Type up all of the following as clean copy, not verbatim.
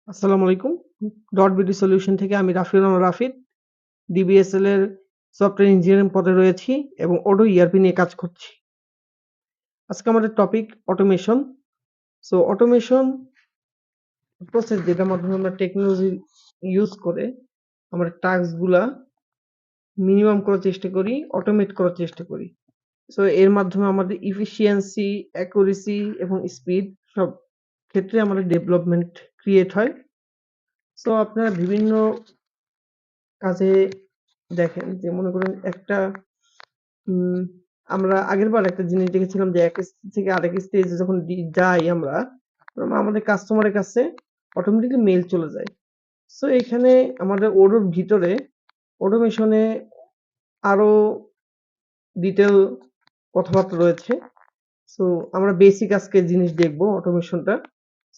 আসসালামু আলাইকুম। Dot BD solution থেকে আমি রাফিউর রহমান রাফিদ। ডিবিএসএল এর সফটওয়্যার ইঞ্জিনিয়ারিং পদে রয়েছি এবং ওডো ইআরপি নিয়ে কাজ করছি। আজকে আমাদের টপিক অটোমেশন। অটোমেশন প্রসেস যেটার মাধ্যমে আমরা টেকনোলজি ইউজ করে আমরা টাস্ক গুলা মিনিমাম করার চেষ্টা করি, অটোমেট করার চেষ্টা করি। এর মাধ্যমে আমাদের এফিশিয়েন্সি, অ্যাকুরেসি এবং স্পিড সব ক্ষেত্রে আমাদের ডেভেলপমেন্ট ক্রিয়েট হয়। আপনারা বিভিন্ন কাজে দেখেন যে মনে করেন একটা উম আমরা আগেরবার একটা জিনিস দেখেছিলাম যে এক স্টেজ থেকে আরেক স্টেজে যখন যাই আমরা, আমাদের কাস্টমারের কাছে অটোমেটিক্যালি মেইল চলে যায়। এখানে আমাদের ওডোর ভিতরে অটোমেশনে আরো ডিটেইল কথাবার্তা রয়েছে। সো আমরা বেসিক আজকে জিনিস দেখবো অটোমেশনটা।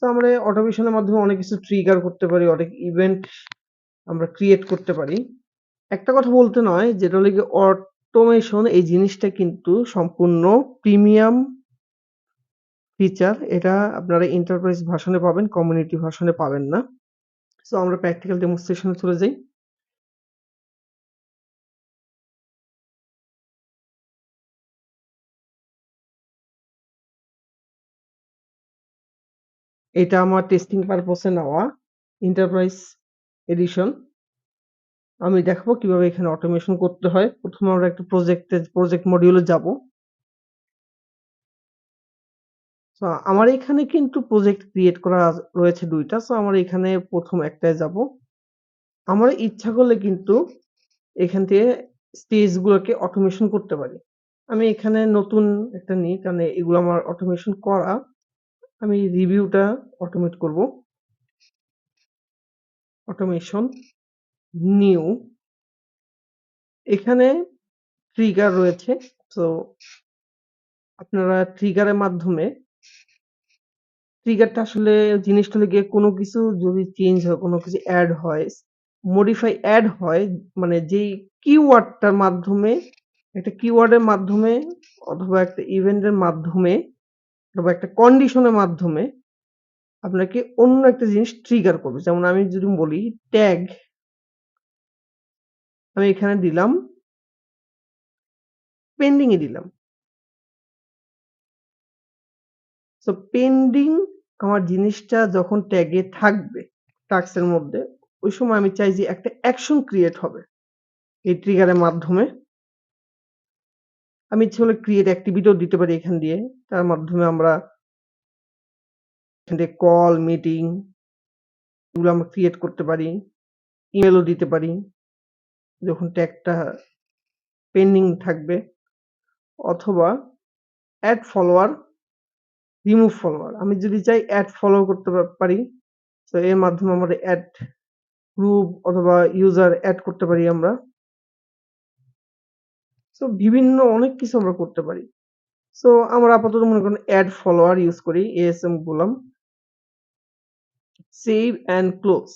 আমরা অটোমেশনের মাধ্যমে অনেক কিছু ট্রিগার করতে পারি, অনেক ইভেন্ট আমরা ক্রিয়েট করতে পারি। একটা কথা বলতে নয়, যেটা হলো গিয়ে অটোমেশন এই জিনিসটা কিন্তু সম্পূর্ণ প্রিমিয়াম ফিচার। এটা আপনারা এন্টারপ্রাইজ ভার্সনে পাবেন, কমিউনিটি ভার্সনে পাবেন না। আমরা প্র্যাকটিক্যাল ডেমনস্ট্রেশনে চলে যাই। এটা আমার টেস্টিং পারপসে নেওয়া এন্টারপ্রাইজ এডিশন। আমি দেখাবো কিভাবে এখানে অটোমেশন করতে হয়। প্রথমে আমরা একটা প্রজেক্ট মডিউলে যাব। আমার এখানে কিন্তু প্রজেক্ট ক্রিয়েট করা রয়েছে ২ টা। আমার এখানে ১ম একটায় যাব। আমার ইচ্ছা করলে কিন্তু এখান থেকে স্টেজ গুলোকে অটোমেশন করতে পারি। আমি এখানে নতুন একটা নিই, কারণ এগুলো আমার অটোমেশন করা। আমি রিভিউটা অটোমেট করব। Automation, new. এখানে ট্রিগার রয়েছে। সো আপনারা ট্রিগারের মাধ্যমে ট্রিগারটা আসলে জিনিসটা হলো গিয়ে কোনো কিছু যদি চেঞ্জ হয়, কোনো কিছু এড হয়, এড হয়, মানে যেই কিওয়ার্ডটার মাধ্যমে, একটা কিওয়ার্ডের মাধ্যমে অথবা একটা ইভেন্টের মাধ্যমে অথবা একটা কন্ডিশনের মাধ্যমে আপনাকে অন্য একটা জিনিস ট্রিগার করবে। যেমন আমি যদি বলি ট্যাগ, আমি এখানে দিলাম, পেন্ডিং এ দিলাম। পেন্ডিং আমার জিনিসটা যখন ট্যাগে থাকবে টাস্ক এর মধ্যে, ওই সময় আমি চাই যে একটা অ্যাকশন ক্রিয়েট হবে এই ট্রিগারের মাধ্যমে। আমি ইচ্ছে হলে ক্রিয়েট অ্যাক্টিভিটিও দিতে পারি এখান দিয়ে। তার মাধ্যমে আমরা এখান থেকে কল, মিটিং এগুলো আমরা ক্রিয়েট করতে পারি। ইমেইলও দিতে পারি যখন ট্যাগটা পেন্ডিং থাকবে, অথবা এড ফলোয়ার, রিমুভ ফলোয়ার। আমি যদি চাই এড ফলো করতে পারি। এর মাধ্যমে আমরা এড গ্রুপ অথবা ইউজার এড করতে পারি আমরা। বিভিন্ন অনেক কিছু আমরা করতে পারি। আমরা আপাতত মনে করেন এড ফলোয়ার ইউজ করি। এএসএম বললাম, সেভ এন্ড ক্লোজ।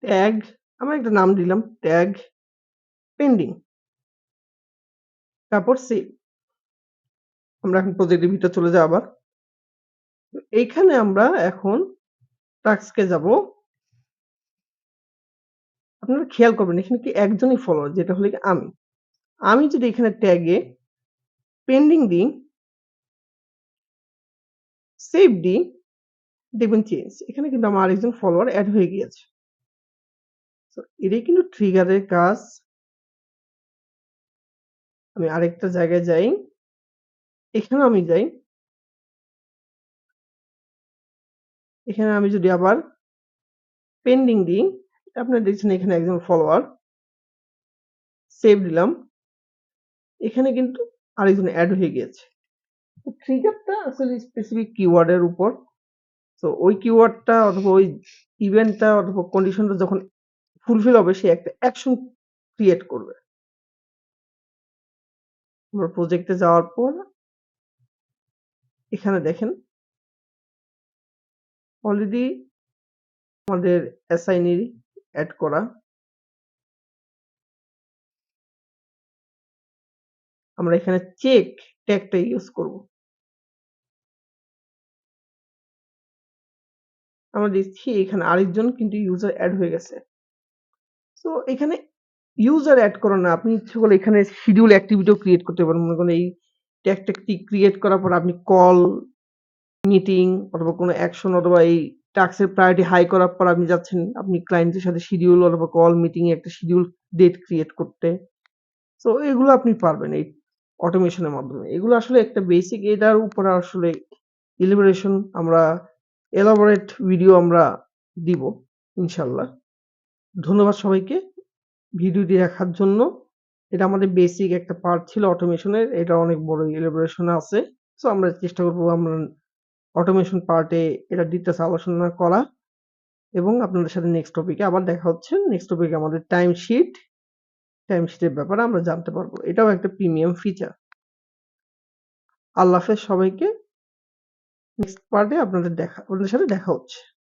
ট্যাগ, আমরা একটা নাম দিলাম ট্যাগ পেন্ডিং, তারপর সেভ। আমরা এখন প্রজেক্টের ভিতর চলে যাই আবার। এইখানে আমরা এখন টাস্কে যাব। আপনারা খেয়াল করবেন এখানে কি একজনই ফলোয়ার, যেটা হলো কি আমি। আমি যদি এখানে ট্যাগে পেন্ডিং দিই, সেভ দিই, দেখবেন চেঞ্জ। এখানে কিন্তু আমার আরেকজন ফলোয়ার এড হয়ে গিয়েছে। এটাই কিন্তু ট্রিগারের কাজ। আমি আরেকটা জায়গায় যাই, এখানেও আমি যাই। এখানে আমি যদি আবার পেন্ডিং দিই, আপনারা দেখছেন এখানে একজন ফলোয়ার, সেভ দিলাম। এখানে কিন্তু আরেকজন এড হয়ে গিয়েছে। ট্রিগারটা আসলে স্পেসিফিক কিওয়ার্ডের উপর। ওই কিওয়ার্ডটা অথবা ওই ইভেন্টটা অথবা কন্ডিশনটা যখন ফুলফিল হবে, সে একটা অ্যাকশন ক্রিয়েট করবে। আমরা প্রজেক্টে যাওয়ার পর এখানে দেখেন অলরেডি আমাদের অ্যাসাইনি এড করা। আমরা এখানে চেক ট্যাগটা ইউজ করব। আমরা দেখছি এখানে আরেকজন কিন্তু ইউজার অ্যাড হয়ে গেছে। সো এখানে ইউজার অ্যাড করা না, আপনি ইচ্ছে করলে এখানে শিডিউল অ্যাক্টিভিটিও ক্রিয়েট করতে পারেন। মনে করেন এই ট্যাগটি ক্রিয়েট করার পর আপনি কল, মিটিং অথবা কোনো অ্যাকশন অথবা এই টাস্কের প্রায়োরিটি হাই করার পর আপনি যাচ্ছেন আপনি ক্লায়েন্টের সাথে শিডিউল অথবা কল, মিটিং এ একটা শিডিউল ডেট ক্রিয়েট করতে। সো এগুলো আপনি পারবেন এই অটোমেশনের মাধ্যমে। এগুলো আসলে একটা বেসিক, এটার উপরে আসলে আমরা এলাবোরেট ভিডিও আমরা দিব ইনশাল্লাহ। ধন্যবাদ সবাইকে ভিডিওটি দেখার জন্য। এটা আমাদের বেসিক একটা পার্ট ছিল অটোমেশনের। এটা অনেক বড় এলাবোরেশন আছে। সো আমরা চেষ্টা করব আমরা অটোমেশন পার্টে এটা ডিটেইলস আলোচনা করা এবং আপনাদের সাথে নেক্সট টপিকে আবার দেখা হচ্ছে। নেক্সট টপিকে আমাদের টাইমশিটের ব্যাপারে আমরা জানতে পারবো। এটাও একটা প্রিমিয়াম ফিচার। আল্লাহ হাফেজ সবাইকে। নেক্সট পার্টে আপনাদের সাথে দেখা হচ্ছে।